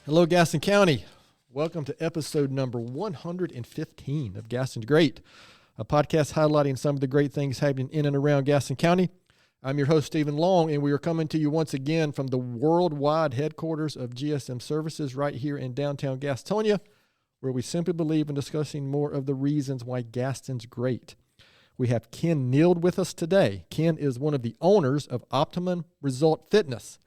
Hello, Gaston County. Welcome to episode number 115 of Gaston's Great, a podcast highlighting some of the great things happening in and around Gaston County. I'm your host, Stephen Long, and we are coming to you once again from the worldwide headquarters of GSM Services right here in downtown Gastonia, where we simply believe in discussing more of the reasons why Gaston's great. We have Ken Neeld with us today. Ken is one of the owners of Optimum Result Fitness.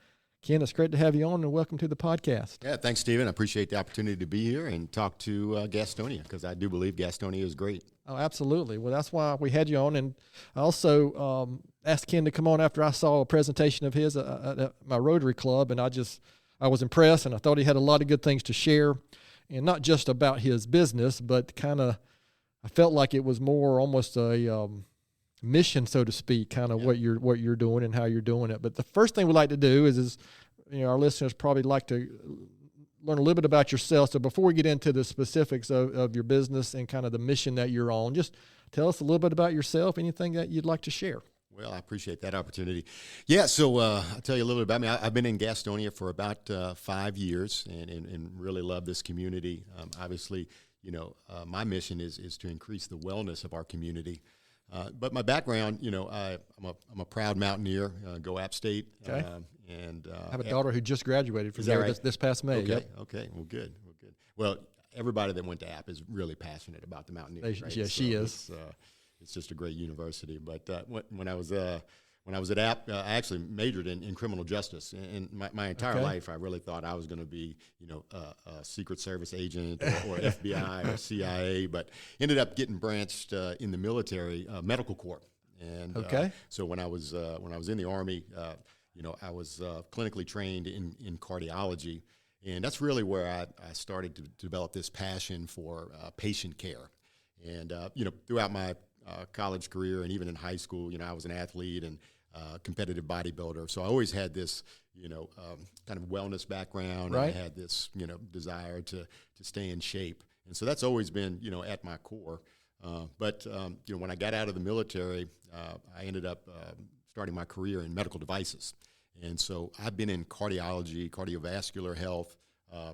Ken, it's great to have you on, and welcome to the podcast. Yeah, thanks, Stephen. I appreciate the opportunity to be here and talk to Gastonia, because I do believe Gastonia is great. Oh, absolutely. Well, that's why we had you on, and I also asked Ken to come on after I saw a presentation of his at my Rotary Club, and I was impressed, and I thought he had a lot of good things to share, and not just about his business, but I felt like it was more almost a mission, so to speak, kind of what you're doing and how you're doing it. But the first thing we like to do is our listeners probably like to learn a little bit about yourself. So before we get into the specifics of your business and kind of the mission that you're on, just tell us a little bit about yourself, anything that you'd like to share. Well, I appreciate that opportunity. Yeah, so I'll tell you a little bit about me. I've been in Gastonia for about 5 years and really love this community. Obviously, my mission is to increase the wellness of our community. But my background, I'm a proud mountaineer, go App State. Okay. And I have a daughter who just graduated from there right? this past May. Okay, Yep. okay, well, good. Well, everybody that went to App is really passionate about the mountaineers, right? Yeah, she is. It's just a great university. But when I was at App, I actually majored in criminal justice. And my entire life, I really thought I was going to be, a Secret Service agent or FBI or CIA. But ended up getting branched in the military, medical corps. And so when I was in the Army, I was clinically trained in cardiology. And that's really where I started to develop this passion for patient care. And, throughout my college career and even in high school, I was an athlete and competitive bodybuilder. So I always had this, kind of wellness background. Right. And I had this, desire to stay in shape. And so that's always been, at my core. But when I got out of the military, I ended up starting my career in medical devices. And so I've been in cardiology, cardiovascular health,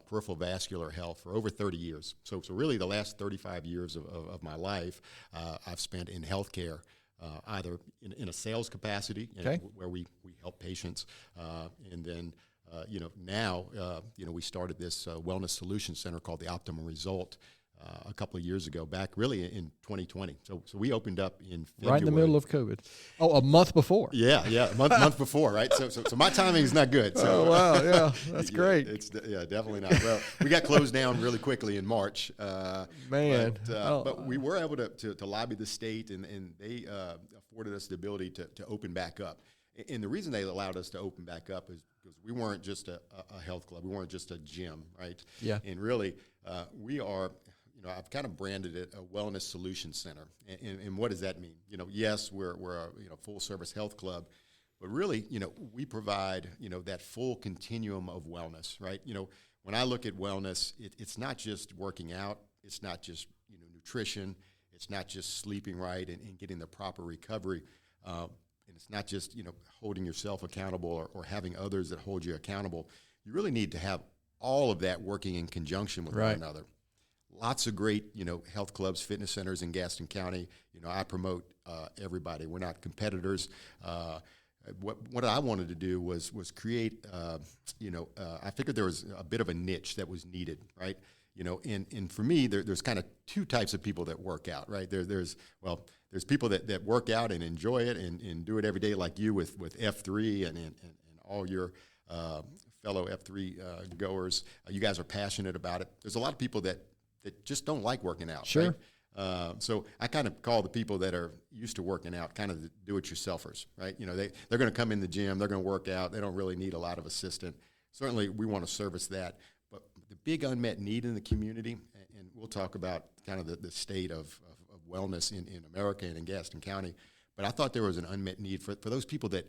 peripheral vascular health for over 30 years. So really the last 35 years of my life, I've spent in healthcare, either in a sales capacity, where we help patients, and then, now, we started this wellness solution center called the Optimum Result a couple of years ago, back really in 2020. So we opened up in February. Right in the middle of COVID. Oh, a month before. Yeah, a month before, right? So my timing is not good. So, oh, wow, yeah, that's great. It's definitely not. Well, we got closed down really quickly in March. But we were able to lobby the state, and they afforded us the ability to open back up. And the reason they allowed us to open back up is because we weren't just a health club. We weren't just a gym, right? Yeah. And really, we are... I've kind of branded it a wellness solution center. And what does that mean? Yes, we're a full service health club, but really, we provide, that full continuum of wellness, right? When I look at wellness, it's not just working out. It's not just, nutrition. It's not just sleeping right and getting the proper recovery. And it's not just, holding yourself accountable or having others that hold you accountable. You really need to have all of that working in conjunction with one another. Lots of great, health clubs, fitness centers in Gaston County. I promote everybody. We're not competitors. What I wanted to do was create, I figured there was a bit of a niche that was needed, right? And for me, there's kind of two types of people that work out, right? There's people that work out and enjoy it and do it every day, like you with F3 and all your fellow F3 goers. You guys are passionate about it. There's a lot of people that just don't like working out. Sure. Right? So I kind of call the people that are used to working out kind of the do-it-yourselfers, right? They're going to come in the gym, they're going to work out, they don't really need a lot of assistance. Certainly, we want to service that. But the big unmet need in the community, and we'll talk about kind of the state of wellness in America and in Gaston County, but I thought there was an unmet need for those people that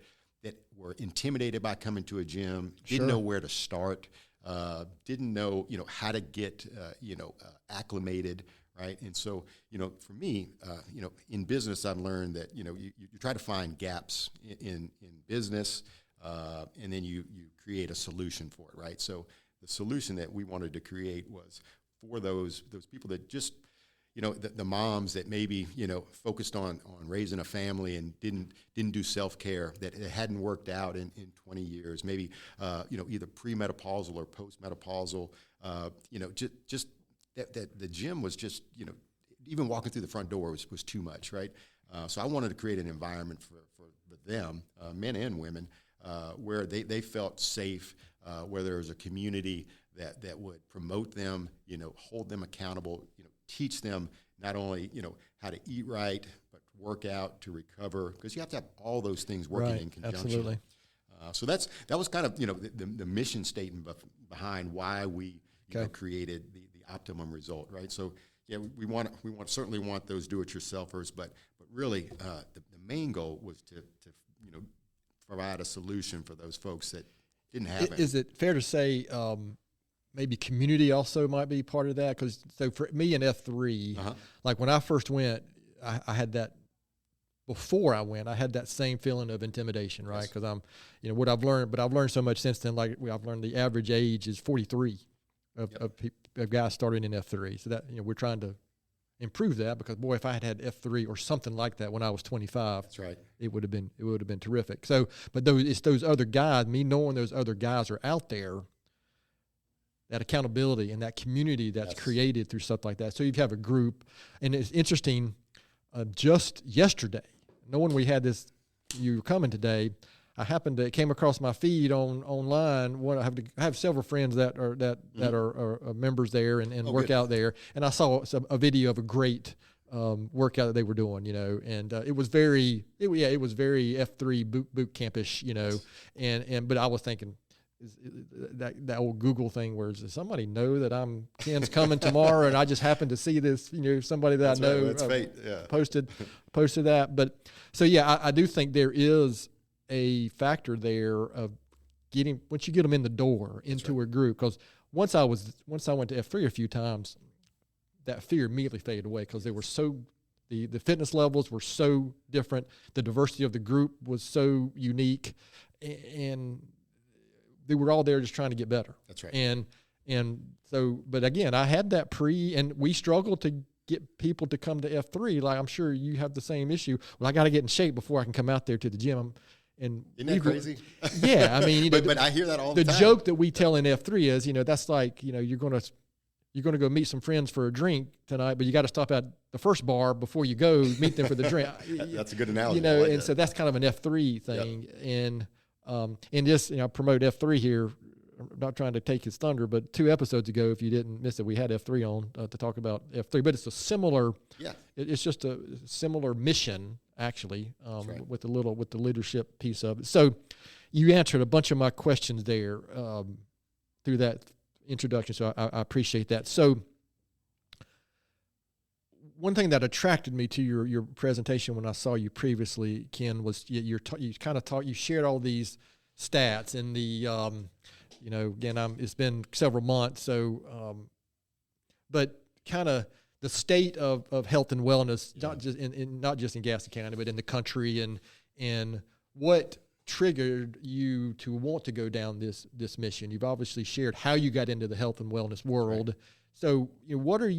were intimidated by coming to a gym, didn't know where to start, didn't know, how to get, acclimated, right? And so, for me, in business, I've learned that, you try to find gaps in business, and then you create a solution for it, right? So the solution that we wanted to create was for those people that just, the moms that maybe, focused on raising a family and didn't do self-care, that it hadn't worked out in 20 years, maybe, either premenopausal or postmenopausal, just that the gym was just, even walking through the front door was too much, right? So I wanted to create an environment for them, men and women, where they felt safe, where there was a community that would promote them, hold them accountable, teach them not only, how to eat right, but work out, to recover, because you have to have all those things working in conjunction. Absolutely. So that was kind of, the mission statement behind why we created the Optimum Result, right? So yeah, we certainly want those do-it-yourselfers, but really the main goal was to provide a solution for those folks that didn't have it. Is it fair to say maybe community also might be part of that? Because so for me in F3, like when I first went, I had that. Before I went, I had that same feeling of intimidation, right? Because I'm, what I've learned, but I've learned so much since then. Like I've learned the average age is 43 of guys starting in F3. So that, we're trying to improve that, because boy, if I had F3 or something like that when I was 25, that's right, it would have been terrific. So, but it's those other guys, me knowing those other guys are out there, that accountability and that community that's created through stuff like that. So you have a group, and it's interesting. Just yesterday, knowing we had this, you were coming today, it came across my feed online. I have several friends that are members there and work out there, and I saw a video of a great workout that they were doing, and it was very F3 boot campish, but I was thinking, that old Google thing where does somebody know that Ken's coming tomorrow, and I just happened to see this, somebody that I know posted that. But so yeah, I do think there is a factor there of once you get them in the door into a group, because once I went to F3 a few times, that fear immediately faded away, because they were the fitness levels were so different, the diversity of the group was so unique, and they were all there just trying to get better. That's right. And so, but again, I had that and we struggled to get people to come to F3. Like I'm sure you have the same issue. Well, I got to get in shape before I can come out there to the gym. And isn't that crazy? Yeah, I mean, but I hear that all the time. The joke that we tell in F3 is, that's like, you're going to go meet some friends for a drink tonight, but you got to stop at the first bar before you go meet them for the drink. That's a good analogy. And so that's kind of an F3 thing. Yep. And just, promote F3 here. I'm not trying to take his thunder, but 2 episodes ago, if you didn't miss it, we had F3 on to talk about F3. But it's a similar, it's just a similar mission, actually, right, with the leadership piece of it. So you answered a bunch of my questions there through that introduction, so I appreciate that. So one thing that attracted me to your presentation when I saw you previously, Ken, was you shared all these stats and the, again, it's been several months, so, but kind of the state of health and wellness, not just in Gaston County, but in the country, and what triggered you to want to go down this mission. You've obviously shared how you got into the health and wellness world. Right. So, what are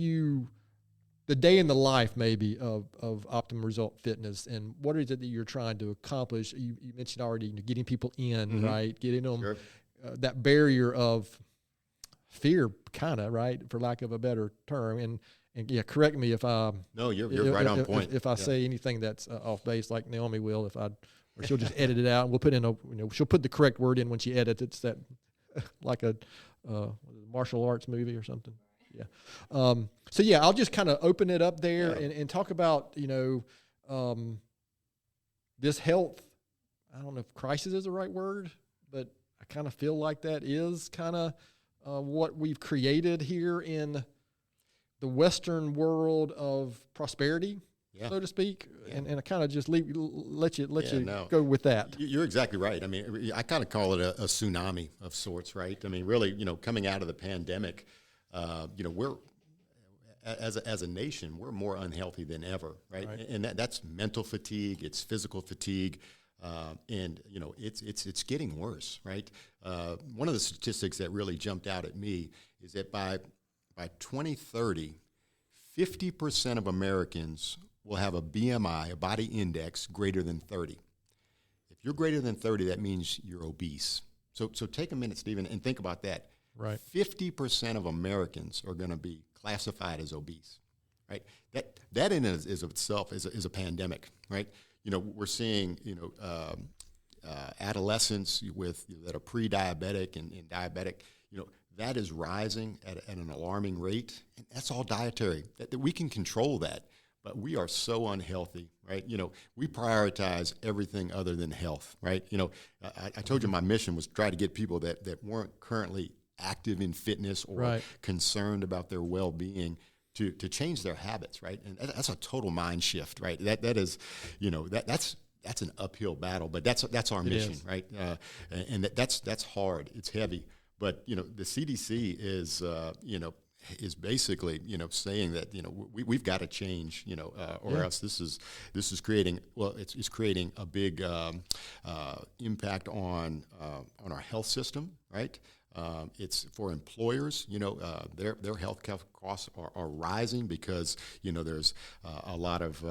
the day in the life maybe of Optimum Result Fitness, and what is it that you're trying to accomplish? You mentioned already getting people in, right? Getting them that barrier of fear, kind of, right, for lack of a better term. And yeah, correct me if I you're right on point. If I say anything that's off base, like Naomi will, or she'll just edit it out, and we'll put in she'll put the correct word in when she edits. It's that like a martial arts movie or something. Yeah. So yeah, I'll just kind of open it up there and talk about, this health. I don't know if crisis is the right word, but I kind of feel like that is kind of what we've created here in the Western world of prosperity, so to speak. And I kind of just let you go with that. You're exactly right. I mean, I kind of call it a tsunami of sorts, right? I mean, really, coming out of the pandemic, we're as a nation, we're more unhealthy than ever, right? And that's mental fatigue, it's physical fatigue. And it's getting worse, right? One of the statistics that really jumped out at me is that by 2030, 50% of Americans will have a BMI, a body index, greater than 30. If you're greater than 30, that means you're obese. So take a minute, Stephen, and think about that. Right. 50% of Americans are going to be classified as obese, right? That in and of itself is a pandemic, right? We're seeing, adolescents that are pre-diabetic and diabetic, that is rising at an alarming rate, and that's all dietary. That we can control that, but we are so unhealthy, right? We prioritize everything other than health, right? I told you my mission was to try to get people that weren't currently active in fitness or concerned about their well-being to change their habits, right? And that's a total mind shift, right? That is, that's an uphill battle, but that's our mission, right? And that's hard. It's heavy. But the CDC is basically saying that we've got to change or else this is creating it's creating a big impact on our health system, right? It's for employers, their health costs are rising because there's a lot of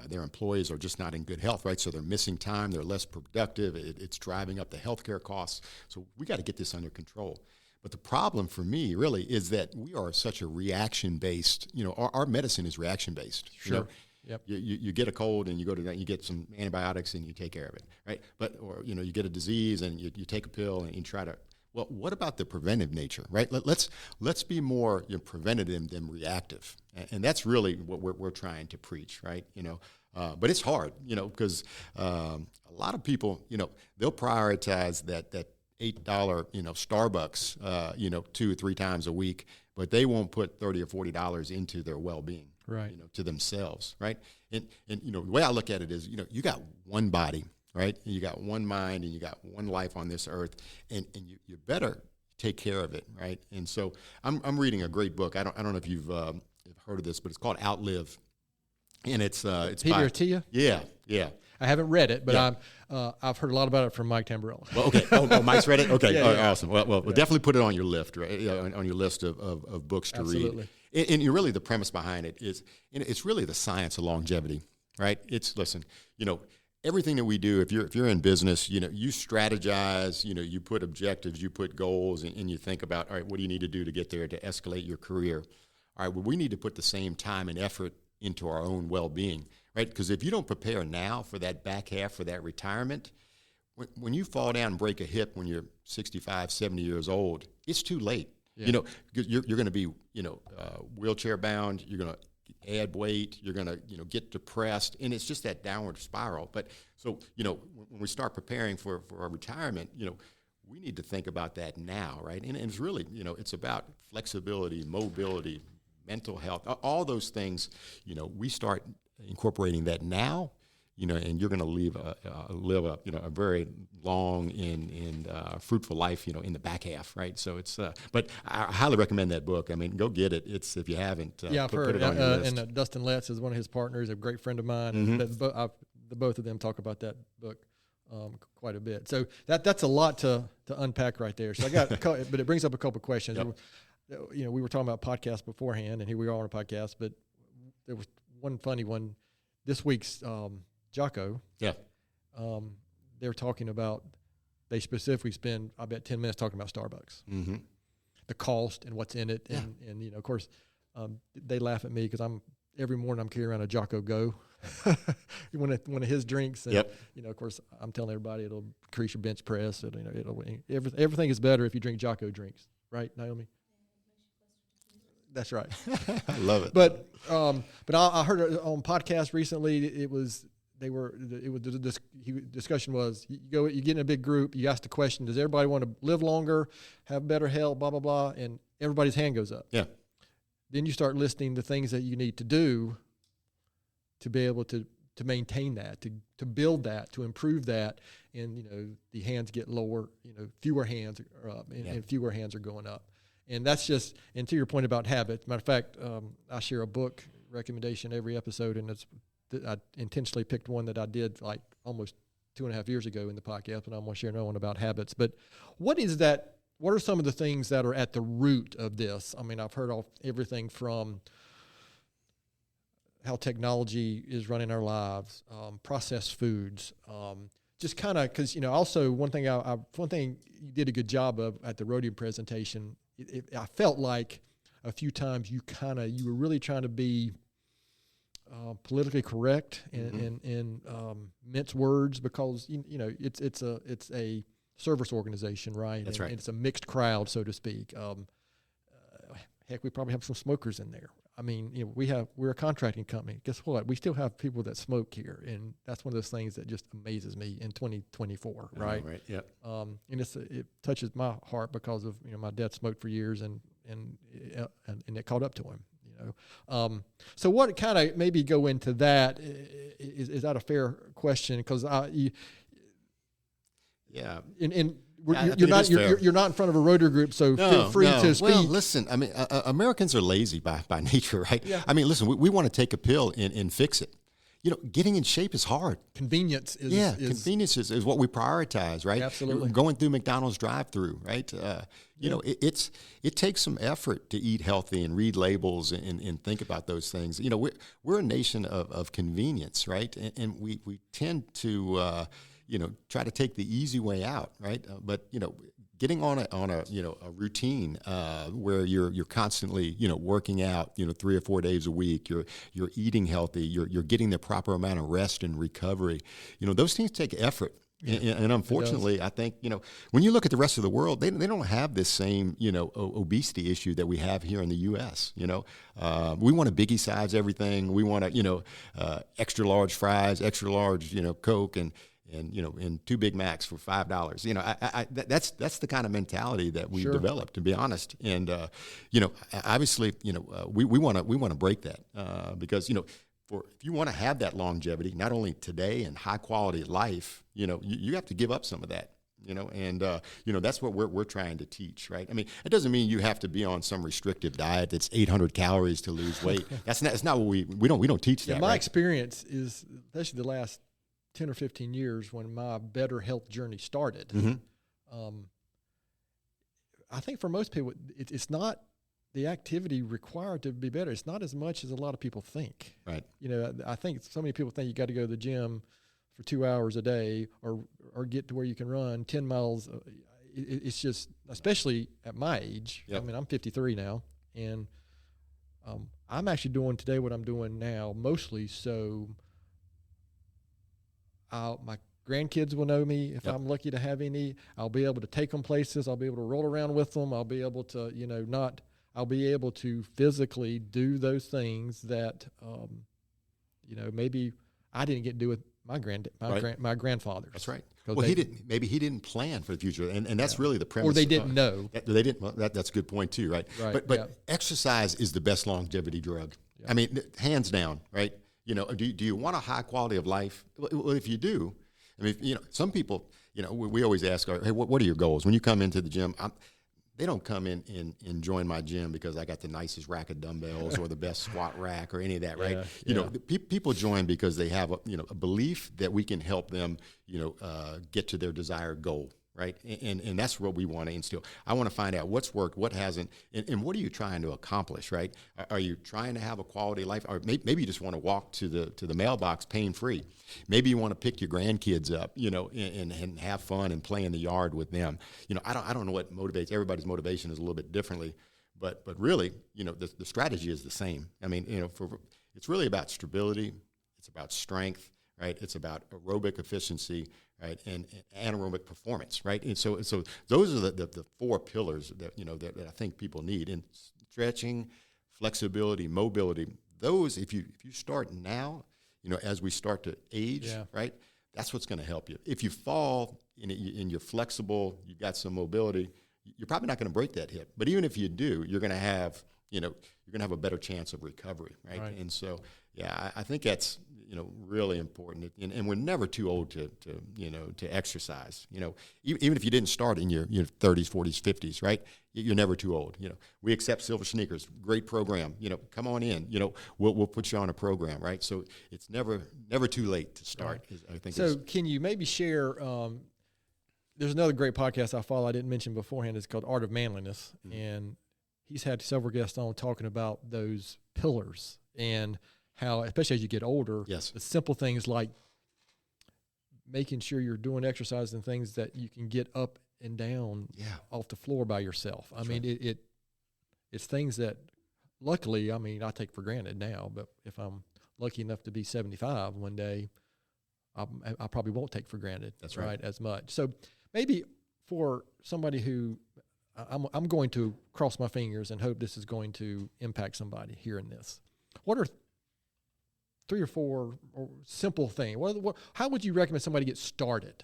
their employees are just not in good health, right? So they're missing time, they're less productive, it's driving up the healthcare costs. So we got to get this under control. But the problem for me really is that we are such a reaction-based, our medicine is reaction-based. Sure. Yep. You get a cold and you go to you get some antibiotics and you take care of it, right? Or you get a disease and you take a pill and you try to. Well, what about the preventive nature, right? Let's be more preventative than reactive, and that's really what we're trying to preach, right? But it's hard, because a lot of people, they'll prioritize that $8, Starbucks, 2 or 3 times a week, but they won't put $30 or $40 into their well-being, right? To themselves, right? And the way I look at it is, you got one body. Right? You got one mind and you got one life on this earth, and you better take care of it, right? And so I'm reading a great book. I don't know if you've heard of this, but it's called Outlive, and it's Peter Attia? Yeah. I haven't read it, but I've heard a lot about it from Mike Tamborello. Well, okay. Oh, Mike's read it? Okay. Yeah. Awesome. Well, we'll definitely put it on your list, right? On your list of books to Absolutely. read. And really the premise behind it is, it's really the science of longevity, right? Everything that we do, if you're in business, you strategize, you put objectives, you put goals, and you think about, all right, what do you need to do to get there to escalate your career? All right, well, we need to put the same time and effort into our own well-being, right? Because if you don't prepare now for that back half, for that retirement, when you fall down and break a hip when you're 65, 70 years old, it's too late. Yeah. You're going to be, wheelchair bound. You're going to add weight, you're going to get depressed, and it's just that downward spiral. But so when we start preparing for our retirement, we need to think about that now, right? And it's really it's about flexibility, mobility, mental health, all those things. We start incorporating that now, and you're going to live a very long and fruitful life, in the back half, right? So it's, but I highly recommend that book. I mean, go get it. It's, if you haven't, I've heard put it on your list. And Dustin Letts is one of his partners, a great friend of mine. Mm-hmm. And the both of them talk about that book quite a bit. So that's a lot to unpack right there. So but it brings up a couple of questions. Yep. We were talking about podcasts beforehand, and here we are on a podcast. But there was one funny one this week's. Jocko, they're talking about, they specifically spend, I bet, 10 minutes talking about Starbucks, mm-hmm. the cost and what's in it. And of course, they laugh at me because every morning I'm carrying around a Jocko Go, one of his drinks. And, of course, I'm telling everybody it'll increase your bench press. Everything is better if you drink Jocko drinks. Right, Naomi? That's right. I love it. But I heard it on podcast recently. The discussion was, you get in a big group, you ask the question, does everybody want to live longer, have better health, blah, blah, blah, and everybody's hand goes up. Yeah. Then you start listing the things that you need to do to be able to maintain that, to build that, to improve that, and, the hands get lower, fewer hands are up, and fewer hands are going up. And that's just, and to your point about habits, matter of fact, I share a book recommendation every episode, and I intentionally picked one that I did like almost 2.5 years ago in the podcast, and I'm going to share another one about habits. But what is that? What are some of the things that are at the root of this? I mean, I've heard everything from how technology is running our lives, processed foods, just kind of, because, also one thing you did a good job of at the rodeo presentation, I felt like a few times you were really trying to be politically correct and mince words, because it's a service organization, right? That's right. And it's a mixed crowd, so to speak. Heck, we probably have some smokers in there. I mean, we're a contracting company. Guess what? We still have people that smoke here, and that's one of those things that just amazes me in 2024, right? Right. Yeah. And it touches my heart because of my dad smoked for years, and it caught up to him. So what kind of maybe go into that? Is that a fair question? Because yeah. You're not in front of a Rotary group, so feel free to speak. Well, listen, I mean, Americans are lazy by nature, right? Yeah. I mean, listen, we want to take a pill and fix it. Getting in shape is hard. Convenience is convenience is what we prioritize, right? Absolutely. Going through McDonald's drive-through, right? It takes some effort to eat healthy and read labels and think about those things. We're a nation of convenience, right? And we tend to try to take the easy way out, right? But getting on a routine where you're constantly working out 3 or 4 days a week, you're eating healthy, you're getting the proper amount of rest and recovery. Those things take effort. Yeah. And unfortunately, I think, when you look at the rest of the world, they don't have this same, obesity issue that we have here in the U.S. We want to biggie size everything. We want to, extra large fries, extra large, Coke, and 2 Big Macs for $5. That's the kind of mentality that we've developed, to be honest. And obviously, we want to break that because if you want to have that longevity, not only today and high quality life, you have to give up some of that. And that's what we're trying to teach, right? I mean, it doesn't mean you have to be on some restrictive diet that's 800 calories to lose weight. That's not what we don't teach that. My right? experience is, especially the last 10 or 15 years, when my better health journey started, I think for most people, it's not the activity required to be better. It's not as much as a lot of people think. Right. I think so many people think you got to go to the gym for 2 hours a day or get to where you can run 10 miles. It's just, especially at my age. Yep. I mean, I'm 53 now, and I'm actually doing today what I'm doing now mostly so my grandkids will know me if I'm lucky to have any. I'll be able to take them places. I'll be able to roll around with them. I'll be able to, I'll be able to physically do those things that, maybe I didn't get to do with my grandfather. That's right. Well, he didn't plan for the future, and that's really the premise. Or they didn't know. They didn't. Well, that's a good point too, right? Right. But exercise is the best longevity drug. Yeah. I mean, hands down, right? Do you want a high quality of life? Well, if you do, I mean, some people, we always ask, hey, what are your goals? When you come into the gym, they don't come in and join my gym because I got the nicest rack of dumbbells or the best squat rack or any of that, right? People join because they have a belief that we can help them, get to their desired goal. Right. And that's what we want to instill. I want to find out what's worked, what hasn't, and what are you trying to accomplish, right? Are you trying to have a quality life? Or maybe you just want to walk to the mailbox pain-free. Maybe you want to pick your grandkids up, and have fun and play in the yard with them. I don't know what motivates. Everybody's motivation is a little bit differently, but really, the strategy is the same. I mean, it's really about stability. It's about strength, right? It's about aerobic efficiency, right, and anaerobic performance, right? And so those are the 4 pillars that that I think people need. And stretching, flexibility, mobility. Those, if you start now, as we start to age, right, that's what's going to help you. If you fall and you're flexible, you've got some mobility, you're probably not going to break that hip. But even if you do, you're going to have you're going to have a better chance of recovery, right? Right. And so, yeah, I think that's, really important. And we're never too old to exercise. Even if you didn't start in your 30s, 40s, 50s, right? You're never too old. We accept Silver Sneakers, great program. Come on in. We'll put you on a program, right? So it's never too late to start. Right. I think. So can you maybe share? There's another great podcast I follow. I didn't mention beforehand. It's called Art of Manliness, and he's had several guests on talking about those pillars and how, especially as you get older, yes, the simple things like making sure you're doing exercise and things that you can get up and down off the floor by yourself. I mean, it's things that luckily, I take for granted now, but if I'm lucky enough to be 75 one day, I probably won't take for granted. That's right. As much. So maybe for somebody who I'm going to cross my fingers and hope this is going to impact somebody hearing this. What are 3 or 4 simple things? How would you recommend somebody get started?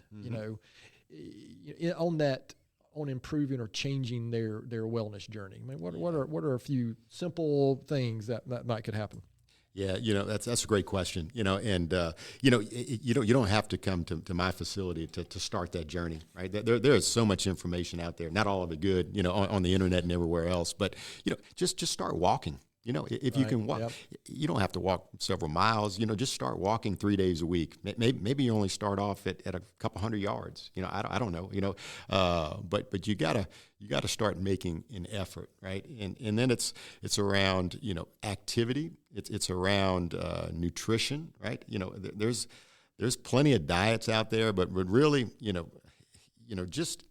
On improving or changing their wellness journey. I mean, what are a few simple things that could happen? Yeah, that's a great question. And you don't have to come to my facility to start that journey, right? There is so much information out there. Not all of it good, on the internet and everywhere else. But just start walking. If you can walk, you don't have to walk several miles. Just start walking 3 days a week. Maybe you only start off at a couple hundred yards. I don't know. But you gotta start making an effort, right? And then it's around activity. It's around nutrition, right? There's plenty of diets out there, but really just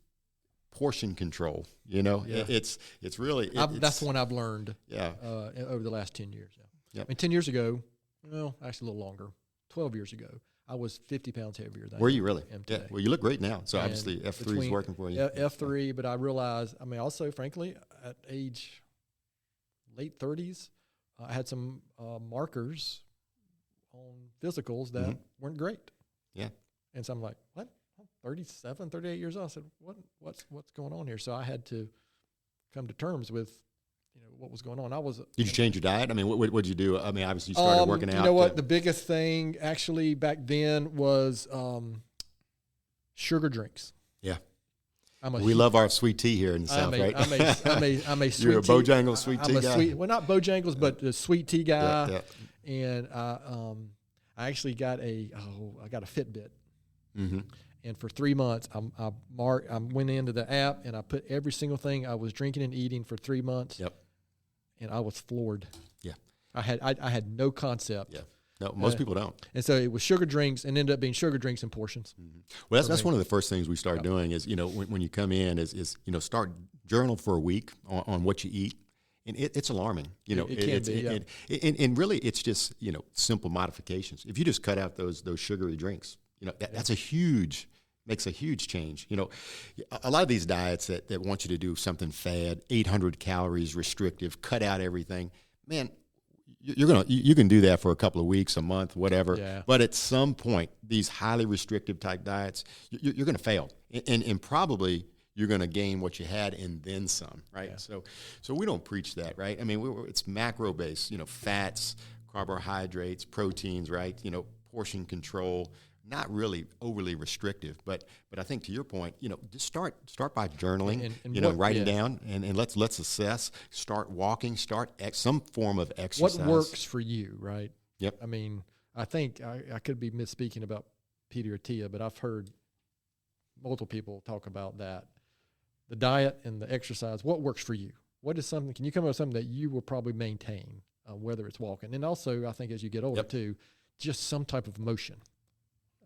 portion control. It's really that's one I've learned. Over the last 10 years. Yeah. 10 years ago, well, actually a little longer, 12 years ago, I was 50 pounds heavier than Were you really? am today. Yeah. Well, you look great now. So obviously F3 is working for you. F3, but I realized, also, frankly, at age late 30s, I had some markers on physicals that weren't great. Yeah. And so I'm like, what? 37, 38 years old. I said, what's going on here? So I had to come to terms with, what was going on. Did you change your diet? What did you do? Obviously you started working out. You know what? The biggest thing actually back then was sugar drinks. Yeah. We love our sweet tea here in the South, right? I'm a sweet tea. You're a Bojangles sweet tea guy? Well, not Bojangles, but the sweet tea guy. Yeah. And I actually got I got a Fitbit. Mm-hmm. And for 3 months, I went into the app and I put every single thing I was drinking and eating for 3 months. Yep. And I was floored. Yeah. I had no concept. Yeah. No, most people don't. And so it was sugar drinks, and ended up being sugar drinks in portions. Mm-hmm. Well, that's one of the first things we start doing is, when you come in is start journal for a week on what you eat. And it's alarming, It can be, and really it's just, simple modifications. If you just cut out those sugary drinks, makes a huge change. A lot of these diets that want you to do something fad, 800 calories restrictive, cut out everything, man, you can do that for a couple of weeks, a month, whatever. Yeah. But at some point, these highly restrictive type diets, you're going to fail, and probably you're going to gain what you had and then some, right? Yeah. So we don't preach that, right? It's macro based, fats, carbohydrates, proteins, right? Portion control. Not really overly restrictive, but I think to your point, just start by journaling, and writing down, and let's assess. Start walking. Start some form of exercise. What works for you, right? Yep. I think I could be misspeaking about Peter or Tia, but I've heard multiple people talk about that. The diet and the exercise. What works for you? What is something? Can you come up with something that you will probably maintain, whether it's walking, and also I think as you get older too, just some type of motion.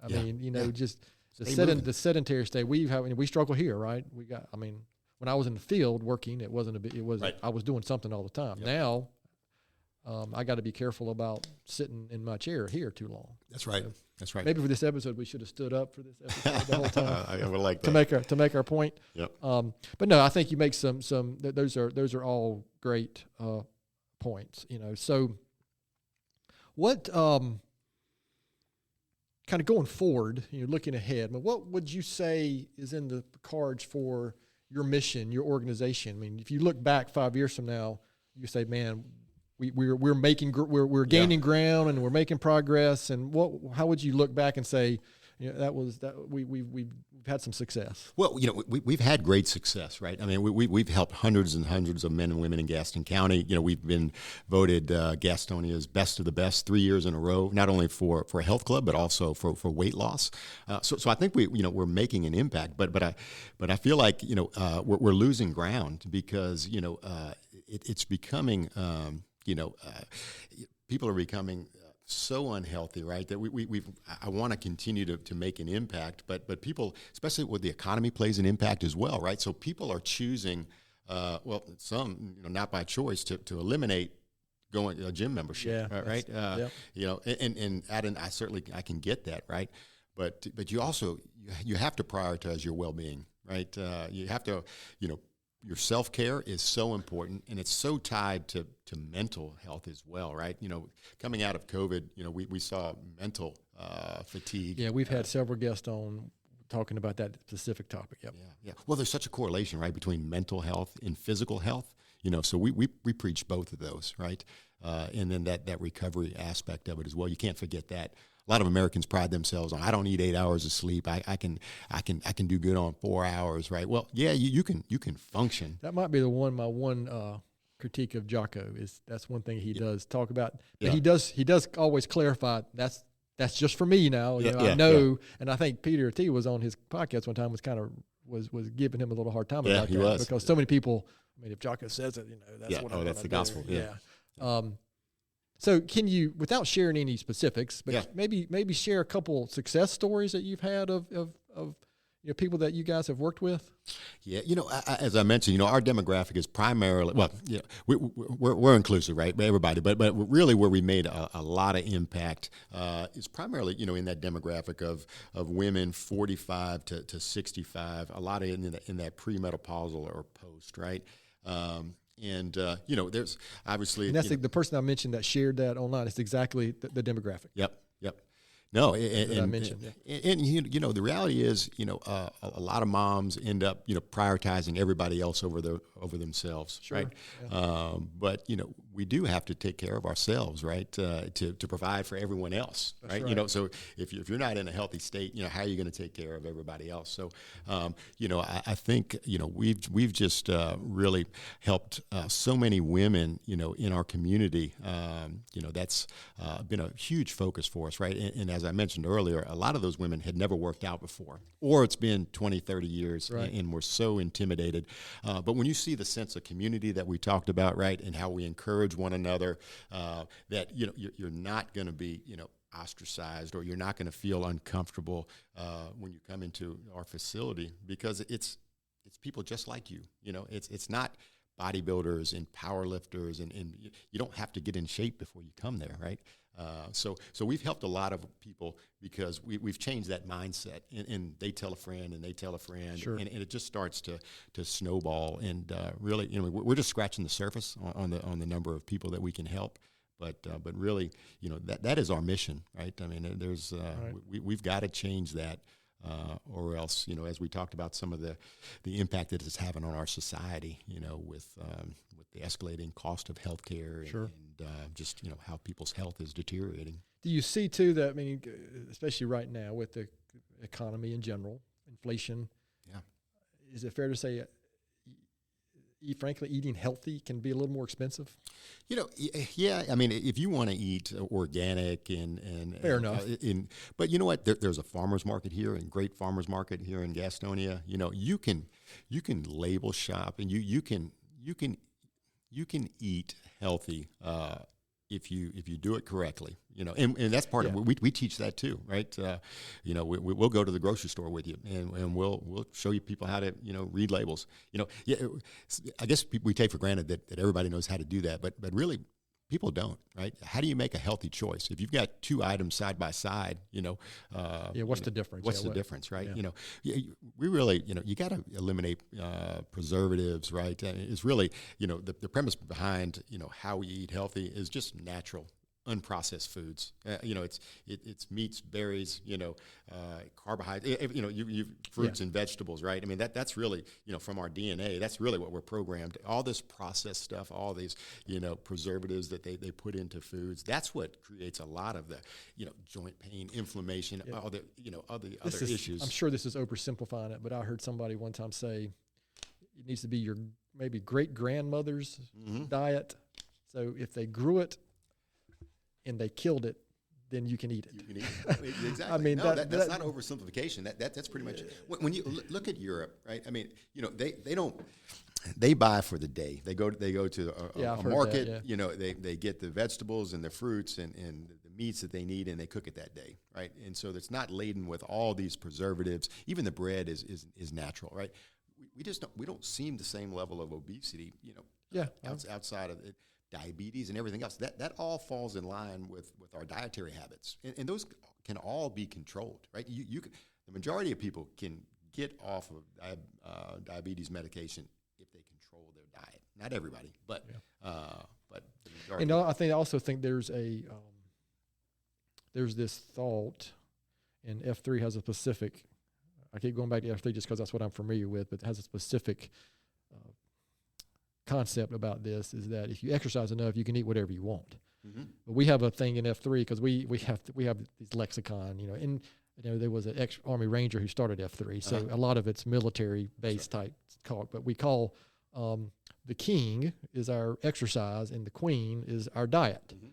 Just the sedentary state. We struggle here, right? When I was in the field working, Right. I was doing something all the time. Yep. Now, I got to be careful about sitting in my chair here too long. That's right. So That's right. maybe for this episode, we should have stood up for this episode the whole time. I would like that to make our point. Yep. But no, I think you make some. Those are all great points. So what? Kind of going forward, looking ahead, what would you say is in the cards for your mission, your organization? If you look back 5 years from now, you say, man, we're making we're gaining ground and we're making progress, and how would you look back and say, we've had some success? Well, we've had great success, right? I mean, we've helped hundreds and hundreds of men and women in Gaston County. We've been voted Gastonia's best of the best 3 years in a row, not only for a health club but also for weight loss. So I think we're making an impact, but I feel like we're losing ground because it's becoming people are becoming so unhealthy, right? That I want to continue to make an impact, but people, especially with the economy, plays an impact as well, right? So people are choosing, some not by choice, to eliminate going a gym membership, right? And I can get that, right? But you also you have to prioritize your well-being, right? You have to, your self-care is so important, and it's so tied to mental health as well, right? Coming out of COVID, we saw mental fatigue. Yeah, we've had several guests on talking about that specific topic. Yep. Yeah. Well, there's such a correlation, right, between mental health and physical health. So we preach both of those, right? And then that recovery aspect of it as well. You can't forget that. A lot of Americans pride themselves on, I don't need 8 hours of sleep. I can do good on 4 hours, right? Well, yeah, you can function. That might be my one critique of Jocko is that's one thing he does talk about. Yeah. He does always clarify that's just for me now. I know, and I think Peter T was on his podcast one time was giving him a little hard time about that because so many people. I mean, if Jocko says it, that's what that's the gospel. Yeah. So can you, without sharing any specifics, but maybe share a couple success stories that you've had of people that you guys have worked with? Yeah, as I mentioned, our demographic is primarily, we're inclusive, right, everybody, but really where we made a lot of impact is primarily, in that demographic of women 45 to 65, a lot of in that premenopausal or post, right? There's obviously... And that's the person I mentioned that shared that online. It's exactly the demographic. Yep. No, that I mentioned. And the reality is, a lot of moms end up, prioritizing everybody else over themselves, sure. Right? Yeah. But we do have to take care of ourselves, right? To provide for everyone else, right? So if you're not in a healthy state, how are you going to take care of everybody else? So, I think we've just really helped so many women, in our community. That's been a huge focus for us, right? And as I mentioned earlier, a lot of those women had never worked out before, or it's been 20, 30 years, right. and we're so intimidated. But when you see the sense of community that we talked about, right, and how we encourage one another, that you're not going to be ostracized, or you're not going to feel uncomfortable when you come into our facility, because it's people just like you. It's not bodybuilders and powerlifters, and you don't have to get in shape before you come there, right? So we've helped a lot of people because we've changed that mindset, and they tell a friend, and they tell a friend, sure. and it just starts to snowball. And really, we're just scratching the surface on the number of people that we can help. But really, that is our mission, right? I mean, there's right. we've got to change that. Or else, as we talked about some of the impact that it's having on our society, with the escalating cost of healthcare, sure. and just how people's health is deteriorating. Do you see too that, I mean, especially right now with the economy in general, inflation? Yeah. Is it fair to say, frankly, eating healthy can be a little more expensive? Yeah. I mean, if you want to eat organic and fair enough. But you know what? There's a farmer's market here, and great farmer's market here in Gastonia. You can label shop, and you can eat healthy if you do it correctly. And that's part of it. We teach that too, right? We'll go to the grocery store with you, and we'll show you people how to read labels. I guess we take for granted that everybody knows how to do that, but really people don't, right? How do you make a healthy choice if you've got two items side by side? What's the difference? What's the difference, right? Yeah. We really, you got to eliminate preservatives, right? And it's really, the premise behind how we eat healthy is just natural unprocessed foods. It's meats, berries, carbohydrates, you fruits and vegetables, right? I mean, that's really, from our DNA, that's really what we're programmed. All this processed stuff, all these, preservatives that they put into foods, that's what creates a lot of the, joint pain, inflammation, all the, other issues. I'm sure this is oversimplifying it, but I heard somebody one time say it needs to be your maybe great-grandmother's diet. So if they grew it and they killed it, then you can eat it. You can eat it. Exactly. I mean, that's not oversimplification. That's pretty much when you look at Europe, right? I mean, they buy for the day. They go to a market. That, they get the vegetables and the fruits and the meats that they need, and they cook it that day, right? And so it's not laden with all these preservatives. Even the bread is natural, right? We don't seem the same level of obesity, outside of it. Diabetes and everything else, that all falls in line with our dietary habits, and those can all be controlled, right? The majority of people can get off of diabetes medication if they control their diet. Not everybody, but the majority. And I also think there's this thought, and F3 has a specific. I keep going back to F3 just because that's what I'm familiar with, but it has a specific concept about this, is that if you exercise enough, you can eat whatever you want. Mm-hmm. But we have a thing in F3 because we have these lexicon, and there was an ex-Army Ranger who started F3, so a lot of it's military-based type talk. But we call the king is our exercise and the queen is our diet. Mm-hmm.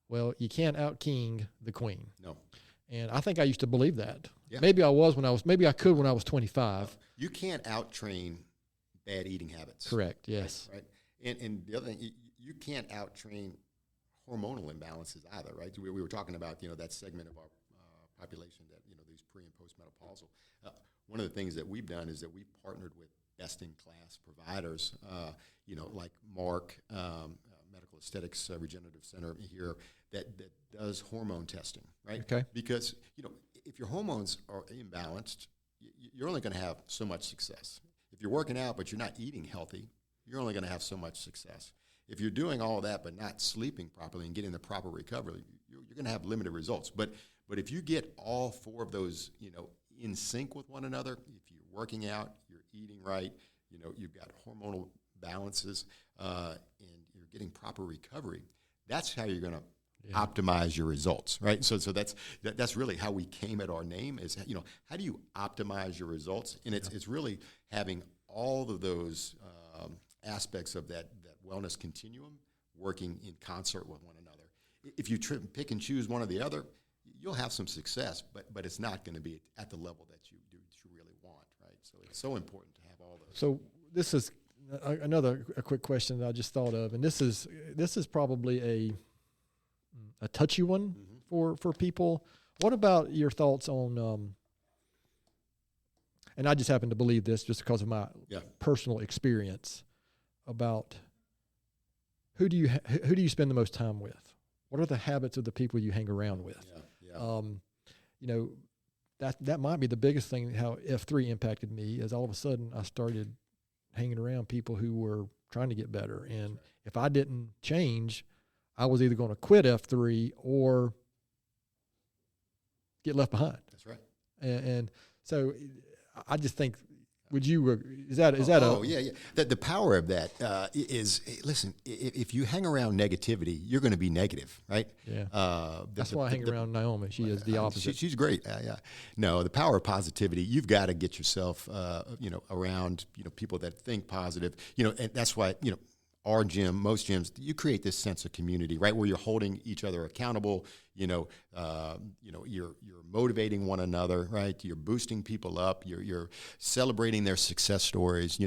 Well, you can't out-king the queen. No. And I think I used to believe that. Yeah. Maybe I could when I was 25. You can't out-train bad eating habits. Correct, yes. Right. And the other thing, you can't out-train hormonal imbalances either, right? We were talking about, that segment of our population that, these pre- and postmenopausal. One of the things that we've done is that we've partnered with best-in-class providers, like Mark, Medical Aesthetics Regenerative Center here, that does hormone testing, right? Okay. Because, if your hormones are imbalanced, you're only going to have so much success. If you're working out but you're not eating healthy, you're only going to have so much success. If you're doing all of that but not sleeping properly and getting the proper recovery, you're going to have limited results. But if you get all four of those, in sync with one another, if you're working out, you're eating right, you've got hormonal balances, and you're getting proper recovery, that's how you're going to optimize your results, right? So that's really how we came at our name is, how do you optimize your results? And it's really having all of those aspects of that wellness continuum working in concert with one another. If you pick and choose one or the other, you'll have some success, but it's not going to be at the level that you really want, right? So it's so important to have all those. So this is a quick question that I just thought of, and this is probably a touchy one for people. What about your thoughts on? And I just happen to believe this just because of my personal experience about who do you spend the most time with? What are the habits of the people you hang around with? That might be the biggest thing. How F3 impacted me is all of a sudden I started hanging around people who were trying to get better, and if I didn't change, I was either going to quit F3 or get left behind. That's right. And so I just think, is that the power of that is, listen, if you hang around negativity, you're going to be negative, right? Yeah. That's why I hang around Naomi. She is the opposite. She's great. No, the power of positivity, you've got to get yourself, around, people that think positive, and that's why, our gym, most gyms, you create this sense of community, right, where you're holding each other accountable. You're motivating one another, right? You're boosting people up. You're celebrating their success stories.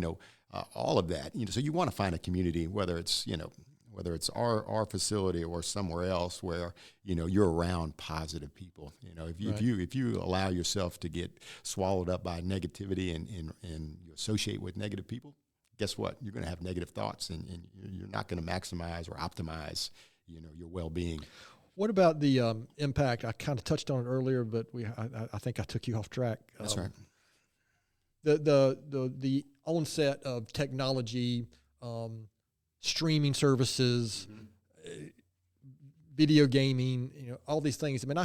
All of that. So you want to find a community, whether it's our facility or somewhere else, where you're around positive people. If you allow yourself to get swallowed up by negativity and you associate with negative people, guess what? You're going to have negative thoughts, and you're not going to maximize or optimize, your well-being. What about the impact? I kind of touched on it earlier, but I think I took you off track. That's right. The onset of technology, streaming services, video gaming, all these things. I mean,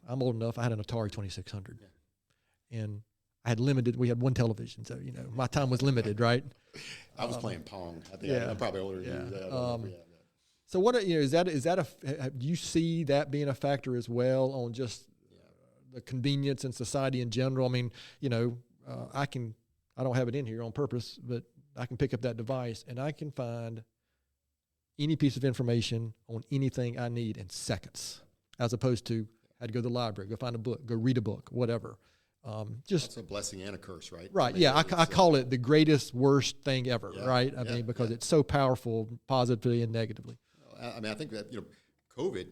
I'm old enough. I had an Atari 2600, and we had one television, so my time was limited, right? I was playing Pong. I think I'm probably older than you. So what is that? Do you see that being a factor as well on just the convenience in society in general? I mean, I don't have it in here on purpose, but I can pick up that device and I can find any piece of information on anything I need in seconds, as opposed to I had to go to the library, go find a book, go read a book, whatever. That's a blessing and a curse, right? Right. I mean, I call it the greatest, worst thing ever, right? I mean, because it's so powerful, positively and negatively. I mean, I think that, COVID,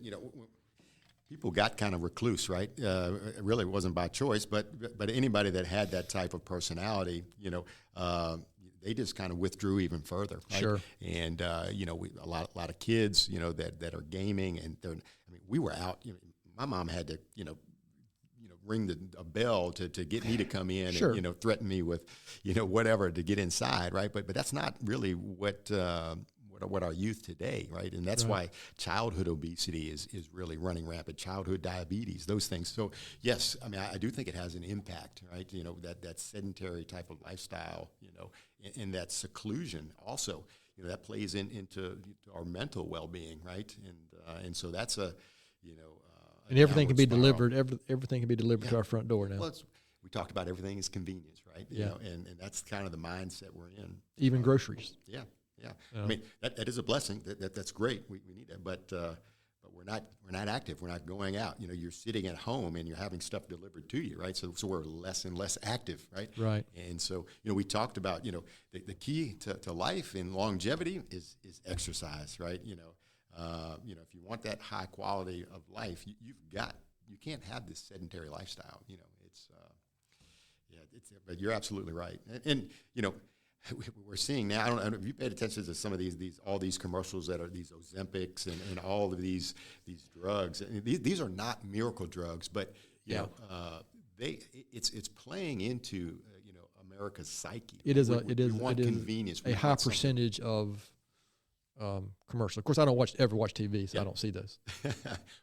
people got kind of recluse, right? It really wasn't by choice, but anybody that had that type of personality, they just kind of withdrew even further. Right? Sure. And a lot of kids, that are gaming, and we were out. My mom had to, ring a bell to get me to come in, sure. and threaten me with, whatever to get inside, right? But that's not really what our youth today, right? And that's why childhood obesity is really running rampant. Childhood diabetes, those things. So yes, I mean, I do think it has an impact, right? That sedentary type of lifestyle, and that seclusion also, that plays into our mental well-being, right? And so that's and everything can be delivered. Everything can be delivered to our front door now. Well, we talked about everything is convenience, right? And that's kind of the mindset we're in. Even groceries. Yeah. I mean, that is a blessing. That's great. We need that, but we're not active. We're not going out. You're sitting at home and you're having stuff delivered to you, right? So we're less and less active, right? Right. And so we talked about the key to life and longevity is exercise, right? If you want that high quality of life, you can't have this sedentary lifestyle. But you're absolutely right. And we're seeing now. I don't know if you paid attention to some of all these commercials that are these Ozempics and all of these drugs. And these are not miracle drugs, but it's playing into America's psyche. It is convenience. A high percentage of commercial. Of course, I don't ever watch TV, so I don't see those.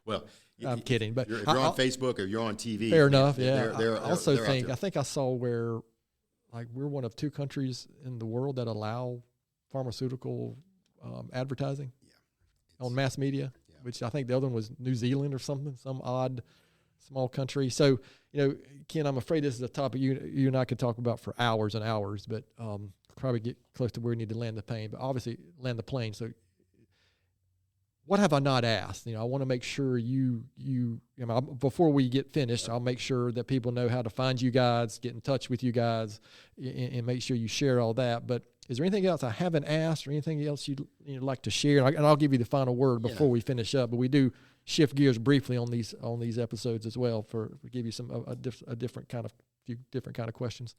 Well, I'm kidding, but if you're on Facebook or you're on TV, fair enough. I think I saw where, we're one of 2 countries in the world that allow pharmaceutical advertising on mass media, which I think the other one was New Zealand or something, some odd small country. So, Ken, I'm afraid this is a topic you and I could talk about for hours and hours, but probably get close to where we need to land the plane. So what have I not asked? I want to make sure before we get finished, I'll make sure that people know how to find you guys, get in touch with you guys, and make sure you share all that. But is there anything else I haven't asked, or anything else you'd like to share? And I'll give you the final word before we finish up. But we do shift gears briefly on these episodes as well for give you a different kind of questions.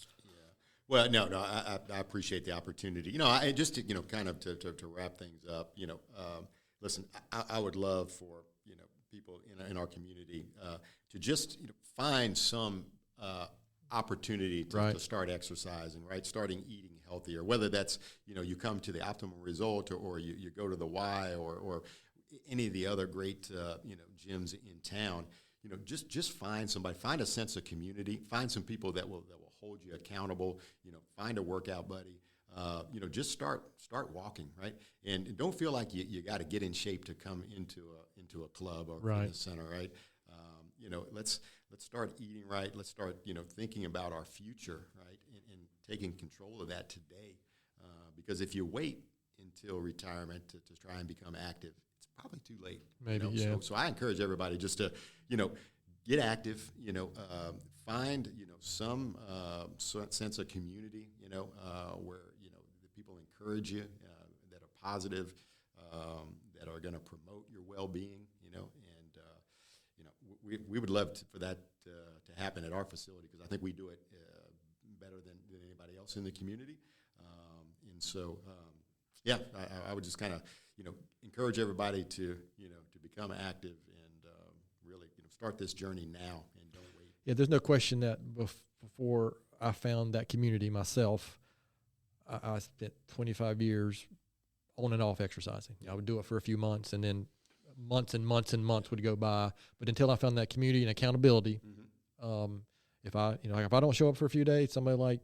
Well, no, I appreciate the opportunity. Just to kind of to wrap things up. Listen, I would love for people in our community to just find some opportunity to start exercising, right? Starting eating healthier. Whether that's you come to the Optimum Result or you go to the Y or any of the other great gyms in town. Just find somebody, find a sense of community, find some people that will hold you accountable. Find a workout buddy. Just start walking, right? And don't feel like you got to get in shape to come into a club or fitness center, right? Let's start eating right. Let's start thinking about our future, right? And taking control of that today, because if you wait until retirement to try and become active, it's probably too late. Maybe, So I encourage everybody just to get active. Find some sense of community. Where the people encourage you, that are positive, that are going to promote your well-being. We would love for that to happen at our facility, because I think we do it better than anybody else in the community. I would just kind of encourage everybody to become active and really start this journey now and don't wait. Yeah, there's no question that before I found that community myself, I spent 25 years on and off exercising. I would do it for a few months, and then months and months and months would go by. But until I found that community and accountability, if I don't show up for a few days, somebody like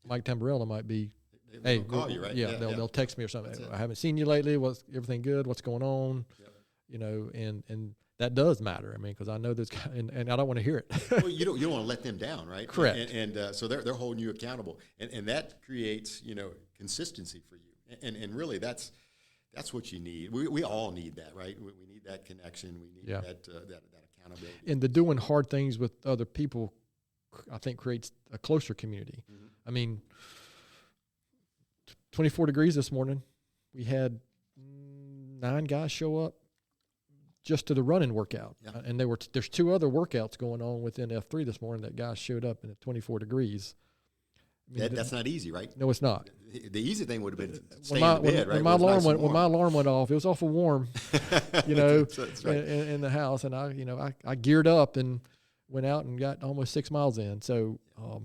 Mike Tamburello might be, hey, call you, right? Yeah, they'll text me or something. I haven't seen you lately. What's everything good? What's going on? Yep. You know, and that does matter. I mean, because I know this, and I don't want to hear it. Well, you don't want to let them down, right? Correct. And so they're holding you accountable, and that creates, you know, consistency for you. And really, that's what you need. We all need that, right? We need that connection. We need that accountability. And the doing hard things with other people, I think, creates a closer community. Mm-hmm. I mean, 24 degrees this morning. We had 9 guys show up just to the running workout. Yeah. And there's 2 other workouts going on within F3 this morning that guys showed up at 24 degrees. I mean, that's not easy, right? No, it's not. The easy thing would have been staying in bed, right? When my alarm went off, it was awful warm, you know, that's right. in the house. And I geared up and went out and got almost 6 miles in. So, a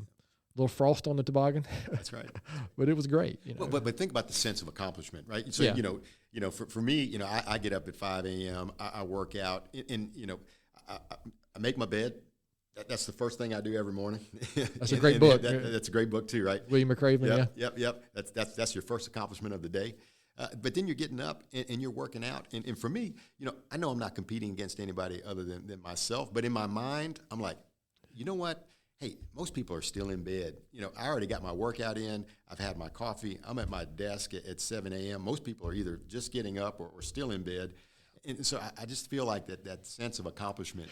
little frost on the toboggan. That's right. But it was great. You know? But think about the sense of accomplishment, right? So, you know, for me, you know, I get up at 5 a.m., I work out, and you know, I make my bed. That's the first thing I do every morning. That's a great book. That's a great book too, right? William McRaven, Yep. That's your first accomplishment of the day. But then you're getting up and you're working out. And for me, you know I'm not competing against anybody other than myself. But in my mind, I'm like, you know what? Hey, most people are still in bed. You know, I already got my workout in. I've had my coffee. I'm at my desk at 7 a.m. Most people are either just getting up or still in bed. And so I just feel like that sense of accomplishment.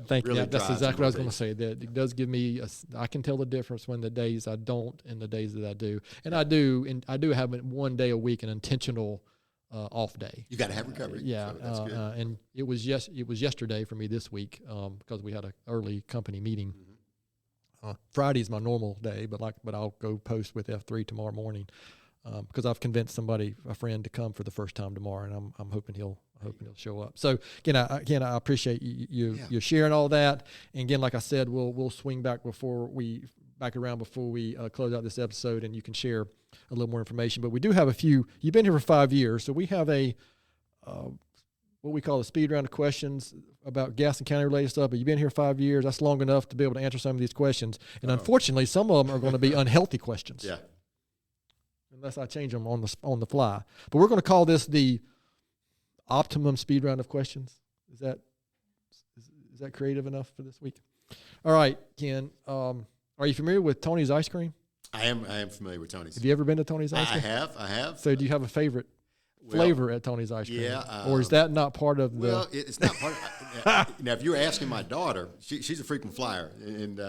Thank you. That's exactly what I was going to say. That it does give me. I can tell the difference when the days I don't and the days that I do. And I do have one day a week an intentional off day. You got to have recovery. Yeah, so that's good. And it was yesterday for me this week because we had an early company meeting. Mm-hmm. Friday is my normal day, but I'll go post with F3 tomorrow morning because I've convinced a friend to come for the first time tomorrow, and I'm hoping he'll show up. So again, I appreciate you sharing all that. And again, like I said, we'll swing back around before we close out this episode, and you can share a little more information. But we do have a few. You've been here for 5 years, so we have a what we call a speed round of questions about Gaston County related stuff. But you've been here 5 years. That's long enough to be able to answer some of these questions. And unfortunately, some of them are going to be unhealthy questions. Yeah. Unless I change them on the fly. But we're going to call this the Optimum Speed Round of Questions. Is that creative enough for this week? All right, Ken. Are you familiar with Tony's Ice Cream? I am familiar with Tony's. Have you ever been to Tony's Ice Cream? I have. So do you have a favorite flavor at Tony's Ice Cream? Yeah. Or is that not part of the... Well, it's not part of... Now, if you're asking my daughter, she's a frequent flyer. And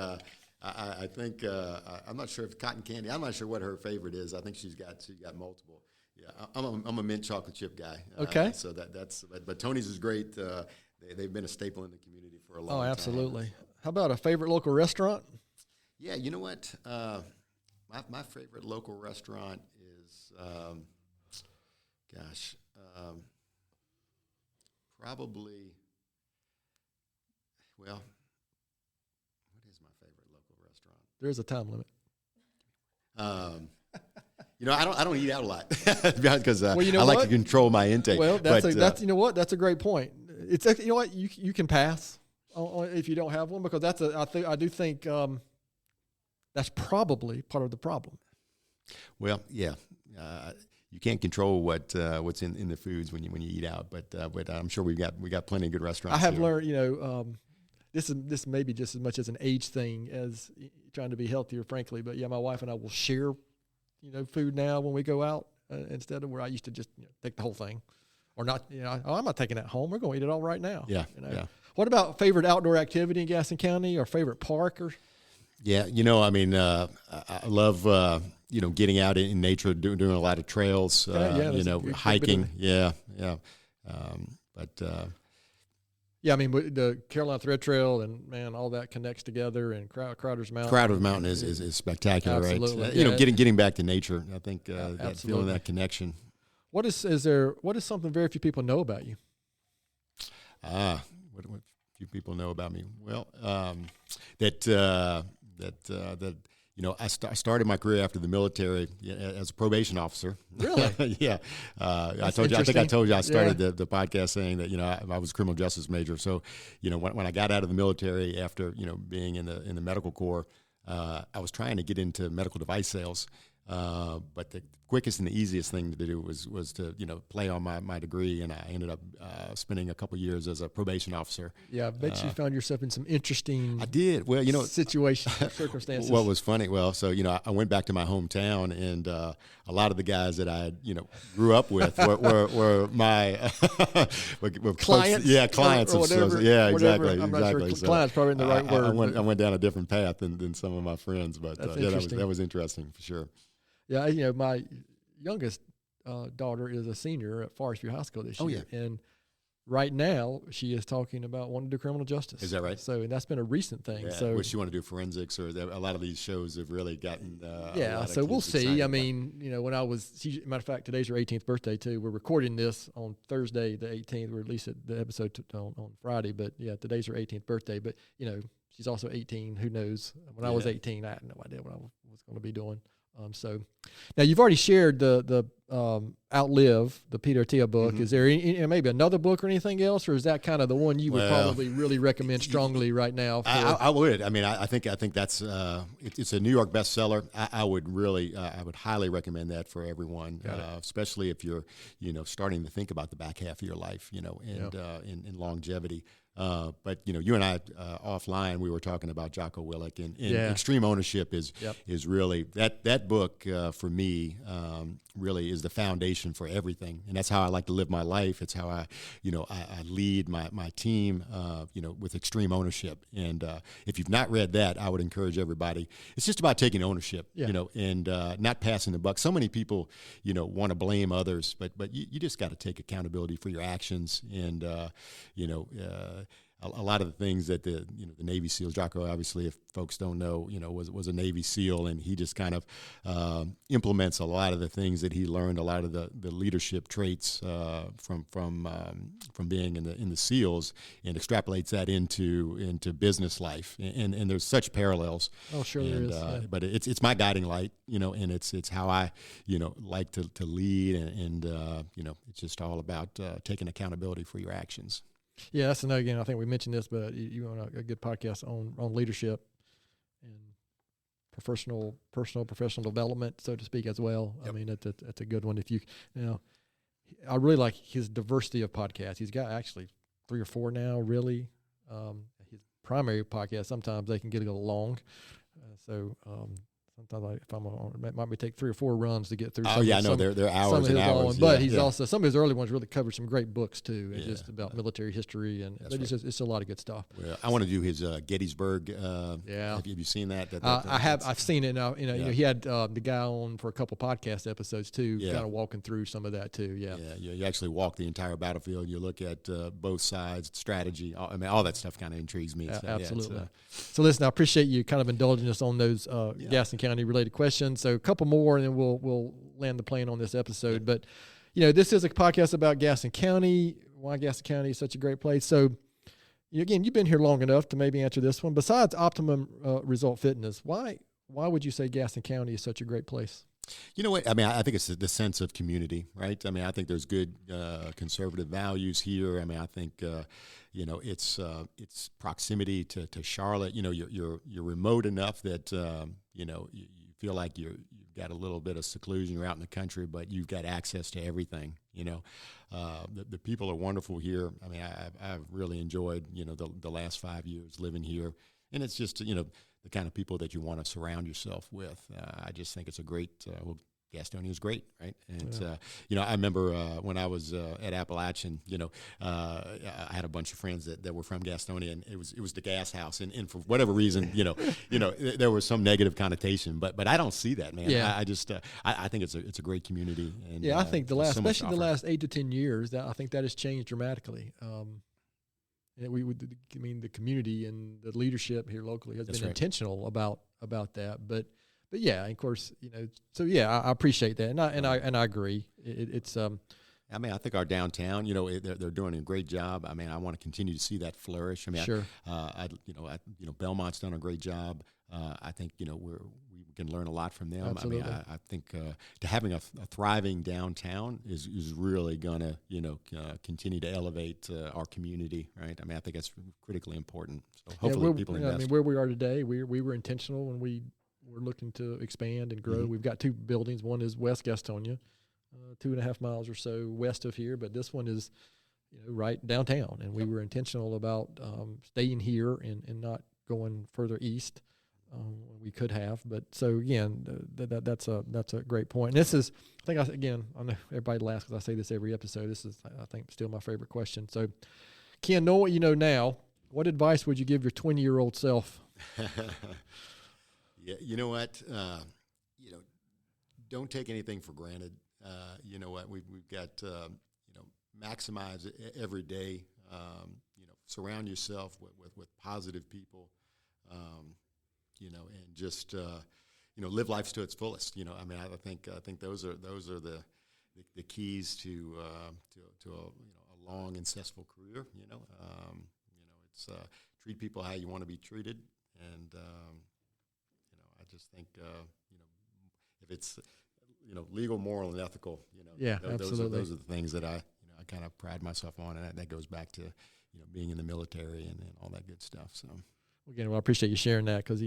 I think... I'm not sure if cotton candy... I'm not sure what her favorite is. I think she's got multiple. Yeah, I'm a mint chocolate chip guy. Okay. So that's... But Tony's is great. They've been a staple in the community for a long time. Oh, absolutely. How about a favorite local restaurant? Yeah, you know what? My favorite local restaurant is... probably, well, what is my favorite local restaurant? There's a time limit. I don't eat out a lot because I like to control my intake. Well, that's you know what? That's a great point. It's you know what you can pass if you don't have one because I do think that's probably part of the problem. Well, yeah. You can't control what's in the foods when you eat out, but I'm sure we got plenty of good restaurants. I have learned, this may be just as much as an age thing as trying to be healthier, frankly. But yeah, my wife and I will share, food now when we go out instead of where I used to just take the whole thing, or not. I'm not taking that home. We're going to eat it all right now. Yeah. What about favorite outdoor activity in Gaston County or favorite park or? Yeah, I love. Getting out in nature, doing a lot of trails, hiking. Yeah. The Carolina Thread Trail and man, all that connects together. And Crowder's Mountain. Crowder's Mountain is spectacular, absolutely. Right? Getting back to nature. I think that feeling that connection. What is something very few people know about you? What few people know about me? Well, that I started my career after the military as a probation officer. Really? Yeah. I think I told you I started the podcast saying that, I was a criminal justice major. So, when I got out of the military after, being in the medical corps, I was trying to get into medical device sales. But the quickest and the easiest thing to do was to play on my degree, and I ended up spending a couple years as a probation officer. Yeah, I bet you found yourself in some interesting. I did. Well, situations, circumstances. What was funny? Well, so I went back to my hometown, and a lot of the guys that I grew up with were my were clients. Clients or whatever. Exactly. I'm not sure. Clients probably in the right word. I went down a different path than some of my friends, but that was interesting for sure. Yeah, my youngest daughter is a senior at Forest View High School this year. Yeah. And right now she is talking about wanting to do criminal justice. Is that right? So, and that's been a recent thing. Yeah. So, she want to do forensics, or a lot of these shows have really gotten. So we'll see. I mean, when matter of fact, today's her 18th birthday too. We're recording this on Thursday the 18th. We released the episode on Friday, but yeah, today's her 18th birthday. But she's also 18. Who knows? When I was 18, I had no idea what I was going to be doing. So now you've already shared the Outlive, the Peter Attia book. Mm-hmm. Is there maybe another book or anything else, or is that kind of the one you would probably really recommend strongly right now? I would. I mean, I think that's it's a New York bestseller. I would highly recommend that for everyone, especially if you're starting to think about the back half of your life, in longevity. But you and I offline, we were talking about Jocko Willink, and extreme ownership is really that book for me really is the foundation for everything, and that's how I like to live my life. It's how I lead my team with extreme ownership. And if you've not read that, I would encourage everybody. It's just about taking ownership, and not passing the buck. So many people want to blame others, but you just got to take accountability for your actions, and a lot of the things that the Navy SEALs, Jocko, obviously, if folks don't know, was a Navy SEAL, and he just kind of implements a lot of the things that he learned, a lot of the leadership traits from being in the SEALs, and extrapolates that into business life, and there's such parallels. Oh, sure, there is. But it's my guiding light, and it's how I like to lead, and it's just all about taking accountability for your actions. Yeah, that's another, again, I think we mentioned this, but you want a good podcast on leadership and personal professional development, so to speak, as well. Yep. I mean, that's a good one. If I really like his diversity of podcasts. He's got actually 3 or 4 now, really. His primary podcast, sometimes they can get a little long. Sometimes if I'm on, it might take 3 or 4 runs to get through. They're hours and hours. But he's also, some of his early ones really covered some great books too, and just about military history, and it's a lot of good stuff. Well, I want to do his Gettysburg. Have you seen that? I've seen it now. He had the guy on for a couple podcast episodes too, kind of walking through some of that too. Yeah. You actually walk the entire battlefield. You look at both sides, strategy. I mean, all that stuff kind of intrigues me. Absolutely. So listen, I appreciate you kind of indulging us on those Gaston County related questions. So a couple more, and then we'll land the plane on this episode. But this is a podcast about Gaston County. Why Gaston County is such a great place. So again, you've been here long enough to maybe answer this one. Besides Optimum Result Fitness, why would you say Gaston County is such a great place? You know what? I mean, I think it's the sense of community, right? I mean, I think there's good conservative values here. I mean, I think it's proximity to Charlotte. You're remote enough that you feel like you've got a little bit of seclusion. You're out in the country, but you've got access to everything. The people are wonderful here. I mean, I've really enjoyed the last 5 years living here, and it's just the kind of people that you want to surround yourself with. I just think it's a great. Gastonia is great, right? And I remember when I was at Appalachian, I had a bunch of friends that were from Gastonia, and it was the gas house, and for whatever reason, there was some negative connotation, but I don't see that, man. I just I think it's a great community, and I think especially the last 8 to 10 years, I think that has changed dramatically. The community and the leadership here locally has been intentional about that, but yeah, of course, so yeah, I appreciate that, and I agree. It's I mean, I think our downtown, they're doing a great job. I mean, I want to continue to see that flourish. I mean, sure. Belmont's done a great job. I think we've can learn a lot from them. Absolutely. I mean, I think to having a thriving downtown is really going to, continue to elevate our community, right? I mean, I think that's critically important. So hopefully people invest. I mean, where we are today, we were intentional when we were looking to expand and grow. We've got 2 buildings. One is West Gastonia, 2.5 miles or so west of here, but this one is, right downtown. And we were intentional about staying here and not going further east. We could have, but so again, that's a great point. And this is, I know everybody laughs because I say this every episode. This is, I think, still my favorite question. So, Ken, know what you know now. What advice would you give your 20-year-old self? Yeah, you know what? Don't take anything for granted. You know what? We've got maximize every day. Surround yourself with positive people. And just live life to its fullest. I mean, I think those are the keys to a long and successful career. It's treat people how you want to be treated, and I just think if it's legal, moral, and ethical. Absolutely. Those are the things that I kind of pride myself on, and that goes back to being in the military and all that good stuff. So. Again, I appreciate you sharing that because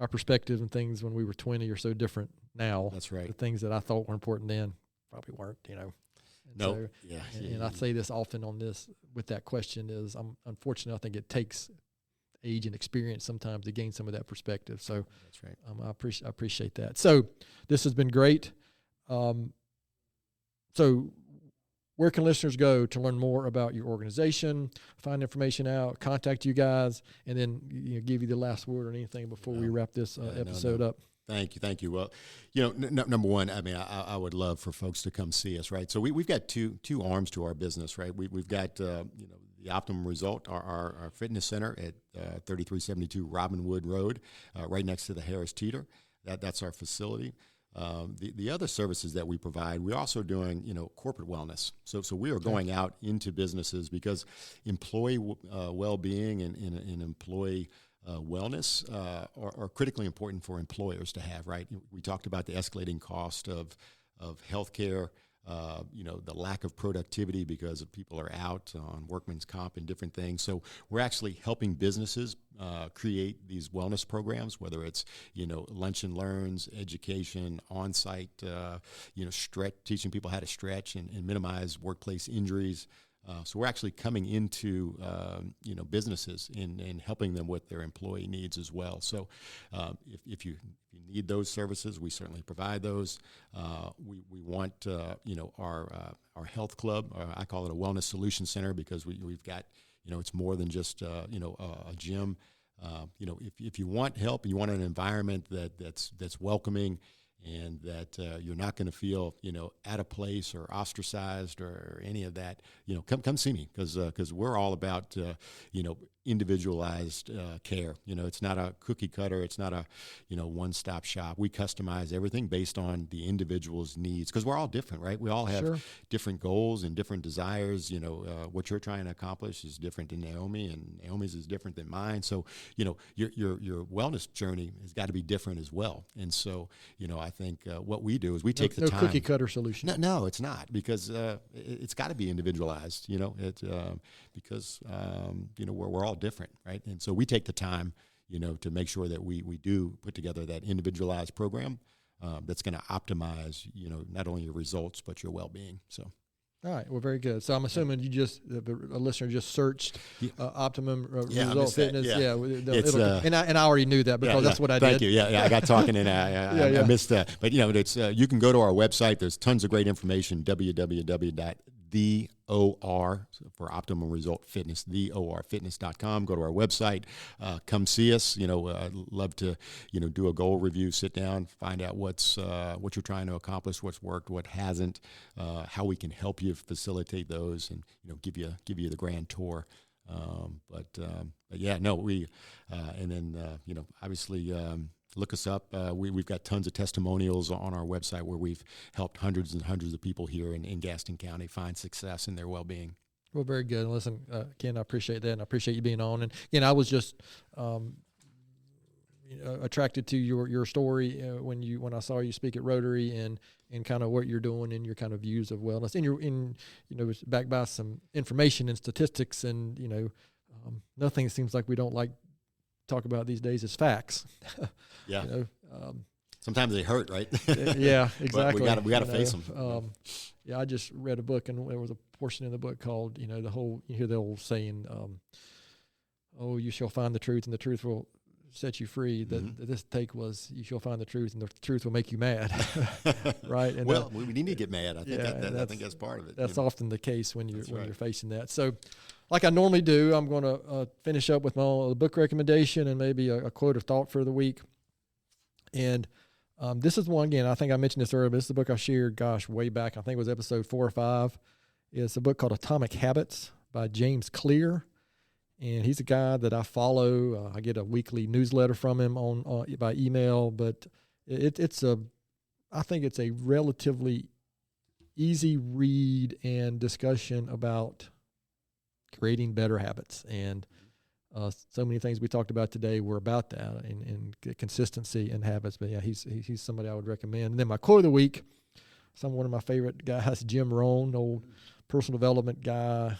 our perspective and things when we were 20 are so different now. That's right. The things that I thought were important then probably weren't, No. So, yeah. And I say this often on this with that question is, unfortunately, I think it takes age and experience sometimes to gain some of that perspective. So that's right. I appreciate that. So this has been great. So where can listeners go to learn more about your organization, find information out, contact you guys, and then give you the last word or anything before we wrap this episode up? Thank you. Well, number one, I mean, I would love for folks to come see us, right? So we've got two arms to our business, right? We've got the Optimum Result, our fitness center at 3372 Robinwood Road, right next to the Harris Teeter. That's our facility. The other services that we provide, we're also doing, corporate wellness. So we are going out into businesses because employee well-being and employee wellness are critically important for employers to have, right? We talked about the escalating cost of healthcare, the lack of productivity because of people are out on workman's comp and different things. So we're actually helping businesses create these wellness programs, whether it's, lunch and learns, education, on-site, teaching people how to stretch and minimize workplace injuries. So we're actually coming into, businesses and helping them with their employee needs as well. So if you need those services, we certainly provide those. We want, our health club, I call it a wellness solution center because we've got, it's more than just, a gym. If you want help, you want an environment that's welcoming and that you're not going to feel, out of place or ostracized or any of that, come see me because we're all about, individualized care. It's not a cookie cutter. It's not a, one-stop shop. We customize everything based on the individual's needs because we're all different, right? We all have different goals and different desires. What you're trying to accomplish is different than Naomi, and Naomi's is different than mine. So, your wellness journey has got to be different as well. And so, I think what we do is we take the time. No cookie cutter solution. No, it's not because it's got to be individualized. Because we're all different, right? And so we take the time, to make sure that we do put together that individualized program that's going to optimize, not only your results but your well-being. So. All right. Well, very good. So I'm assuming a listener just searched Optimum Result Fitness. And I already knew that because that's what I did. Thank you. Yeah, I got talking and I missed that. But it's you can go to our website. There's tons of great information. www.theor for Optimum Result Fitness, theorfitness.com. Go to our website. Come see us. I'd love to do a goal review, sit down, find out what you're trying to accomplish, what's worked, what hasn't, how we can help you facilitate those, and give you the grand tour. Obviously. Look us up. We've got tons of testimonials on our website where we've helped hundreds and hundreds of people here in Gaston County find success in their well-being. Well, very good. Listen, Ken, I appreciate that, and I appreciate you being on. And again, I was just, attracted to your story when I saw you speak at Rotary and kind of what you're doing and your kind of views of wellness, and it's backed by some information and statistics, and nothing seems like we don't like talk about these days is facts. Yeah. Sometimes they hurt, right? Yeah, exactly. But we got to face them. I just read a book, and there was a portion in the book called, you hear the old saying, "Oh, you shall find the truth, and the truth will set you free." This take was, "You shall find the truth, and the truth will make you mad." Right? And we need to get mad. I think that's part of it. That's often the case when you're facing that. So, like I normally do, I'm going to finish up with my own book recommendation and maybe a quote of thought for the week. And this is one, again, I think I mentioned this earlier, but this is a book I shared, way back. I think it was episode 4 or 5. It's a book called Atomic Habits by James Clear. And he's a guy that I follow. I get a weekly newsletter from him by email, but I think it's a relatively easy read and discussion about creating better habits. And so many things we talked about today were about that and consistency and habits. But yeah, he's somebody I would recommend. And then my quote of the week, one of my favorite guys, Jim Rohn, old personal development guy.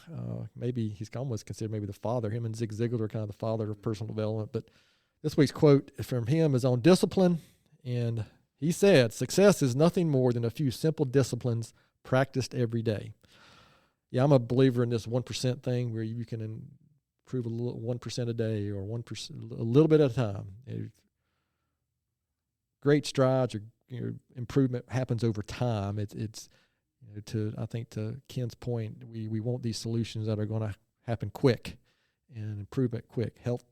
Maybe he's almost considered maybe the father. Him and Zig Ziglar are kind of the father of personal development. But this week's quote from him is on discipline. And he said, "Success is nothing more than a few simple disciplines practiced every day." Yeah, I'm a believer in this 1% thing where you can improve a little 1% a day or 1%, a little bit at a time. Great strides or improvement happens over time. It's I think to Ken's point, we want these solutions that are going to happen quick and improvement quick, health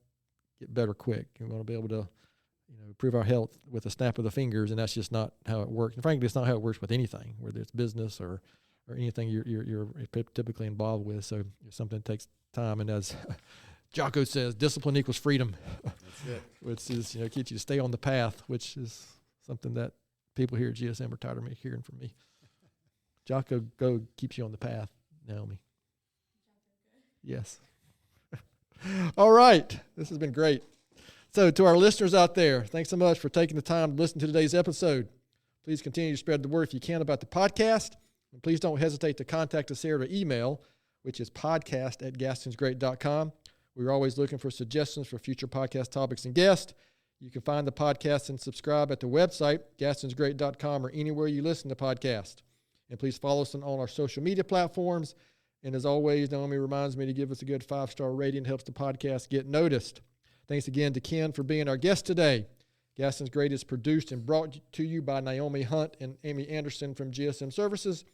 get better quick. We want to be able to improve our health with a snap of the fingers, and that's just not how it works. And frankly, it's not how it works with anything, whether it's business or anything you're typically involved with. So it's something that takes time. And as Jocko says, discipline equals freedom. That's it. Which is, keeps you to stay on the path, which is something that people here at GSM are tired of hearing from me. Jocko Go keeps you on the path, Naomi. Yes. All right. This has been great. So to our listeners out there, thanks so much for taking the time to listen to today's episode. Please continue to spread the word if you can about the podcast. And please don't hesitate to contact us here at email, which is podcast@gastonsgreat.com. We're always looking for suggestions for future podcast topics and guests. You can find the podcast and subscribe at the website, gastonsgreat.com, or anywhere you listen to podcasts. And please follow us on all our social media platforms. And as always, Naomi reminds me to give us a good 5-star rating. It helps the podcast get noticed. Thanks again to Ken for being our guest today. Gaston's Great is produced and brought to you by Naomi Hunt and Amy Anderson from GSM Services.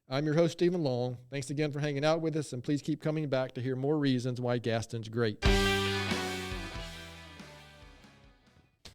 I'm your host, Stephen Long. Thanks again for hanging out with us, and please keep coming back to hear more reasons why Gaston's great.